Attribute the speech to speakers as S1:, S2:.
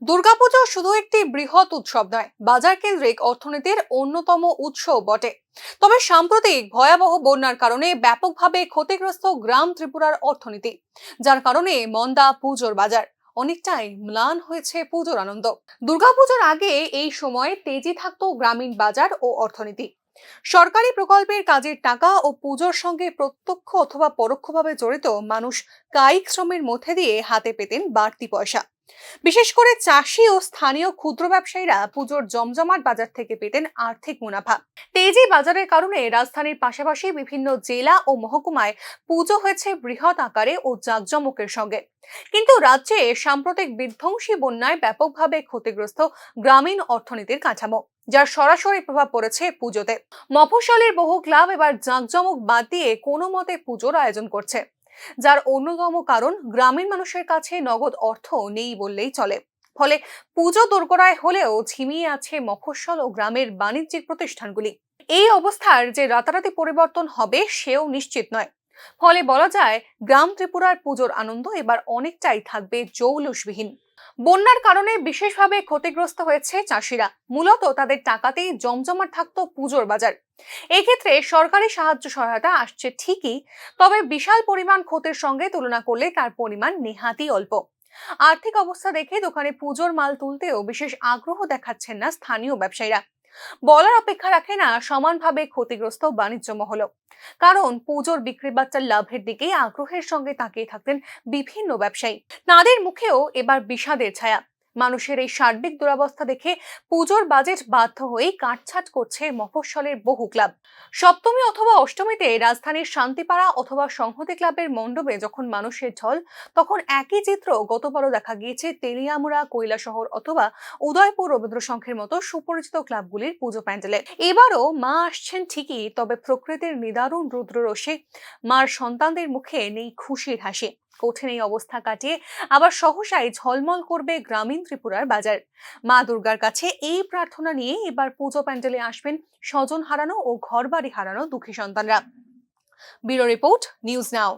S1: দুর্গাপুজো শুধু একটি বৃহৎ উৎসব নয়, বাজার কেন্দ্রিক অর্থনীতির অন্যতম উৎস বটে। তবে সাম্প্রতিক ভয়াবহ বন্যার কারণে ব্যাপকভাবে ক্ষতিগ্রস্ত গ্রাম ত্রিপুরার অর্থনীতি, যার কারণে মন্দা পুজোর বাজার অনেকটাই ম্লান হয়েছে পুজোর আনন্দ। দুর্গাপুজোর আগে এই সময়ে তেজি থাকতো গ্রামীণ বাজার ও অর্থনীতি। সরকারি প্রকল্পের কাজের টাকা ও পুজোর সঙ্গে প্রত্যক্ষ অথবা পরোক্ষভাবে জড়িত মানুষ কায়িক শ্রমের মধ্যে দিয়ে হাতে পেতেন বাড়তি পয়সা। বিশেষ করে চাষি ও স্থানীয় ক্ষুদ্র ব্যবসায়ীরা পুজোর জমজমাট বাজার থেকে পেতেন আর্থিক মুনাফা। তেজি বাজারের কারণে রাজধানীর পাশাপাশি বিভিন্ন জেলা ও মহকুমায় পুজো হয়েছে বৃহৎ আকারে ও জাঁকজমকের সঙ্গে। কিন্তু রাজ্যে সাম্প্রতিক বিধ্বংসী বন্যায় ব্যাপকভাবে ক্ষতিগ্রস্ত গ্রামীণ অর্থনীতির কাঠামো, যার সরাসরি প্রভাব পড়েছে পুজোতে। মফস্বলের বহু ক্লাব এবার জাঁকজমক বাদ দিয়ে কোনো মতে পুজোর আয়োজন করছে, যার অন্যতম কারণ গ্রামীণ মানুষের কাছে নগদ অর্থ নেই বললেই চলে। ফলে পুজো দোরগোড়ায় হলেও ঝিমিয়ে আছে মফস্বল ও গ্রামের বাণিজ্যিক প্রতিষ্ঠানগুলি। এই অবস্থার যে রাতারাতি পরিবর্তন হবে সেও নিশ্চিত নয়। ফলে বলা যায়, গ্রাম ত্রিপুরার পুজোর আনন্দ এবার অনেকটাই থাকবে জৌলুসবিহীন। বন্যার কারণে বিশেষভাবে ক্ষতিগ্রস্ত হয়েছে চাষিরা। মূলত তাদের টাকাতেই জমজমাট থাকতো পুজোর বাজার। এক্ষেত্রে সরকারি সাহায্য সহায়তা আসছে ঠিকই, তবে বিশাল পরিমাণ ক্ষতির সঙ্গে তুলনা করলে তার পরিমাণ নেহাতই অল্প। আর্থিক অবস্থা দেখে দোকানে পুজোর মাল তুলতেও বিশেষ আগ্রহ দেখাচ্ছেন না স্থানীয় ব্যবসায়ীরা। বলার অপেক্ষা রাখে না সমানভাবে ক্ষতিগ্রস্ত বাণিজ্য মহল। কারণ পুজোর বিক্রি বাচ্চার লাভের দিকেই আগ্রহের সঙ্গে তাকিয়ে থাকতেন বিভিন্ন ব্যবসায়ী। তাদের মুখেও এবার বিষাদের ছায়া। মানুষের এই সার্বিক দুরবস্থা দেখে পুজোর বাজেট বাধ্য হয়েই কাটছাট করছে মফস্বলের বহু ক্লাব। সপ্তমী অথবা অষ্টমীতে রাজধানীর শান্তিপাড়া অথবা সংহতি ক্লাবের মণ্ডপে যখন মানুষের ঢল, তখন একই চিত্র গতবারও দেখা গিয়েছে তেলিয়ামুড়া, কৈলাসহর অথবা উদয়পুর রবীন্দ্র সংঘের মতো সুপরিচিত ক্লাবগুলির পুজো প্যান্ডেলে। এবারও মা আসছেন ঠিকই, তবে প্রকৃতির নিদারুণ রুদ্ররোষে মার সন্তানদের মুখে নেই খুশির হাসি। কঠিন এই অবস্থা কাটিয়ে আবার সহসাই ঝলমল করবে গ্রামীণ ত্রিপুরার বাজার। মা দুর্গার কাছে এই প্রার্থনা নিয়ে এবার পুজো প্যান্ডেলে আসবেন স্বজন হারানো ও ঘরবাড়ি হারানো দুঃখী সন্তানরা। Bureau report, news now.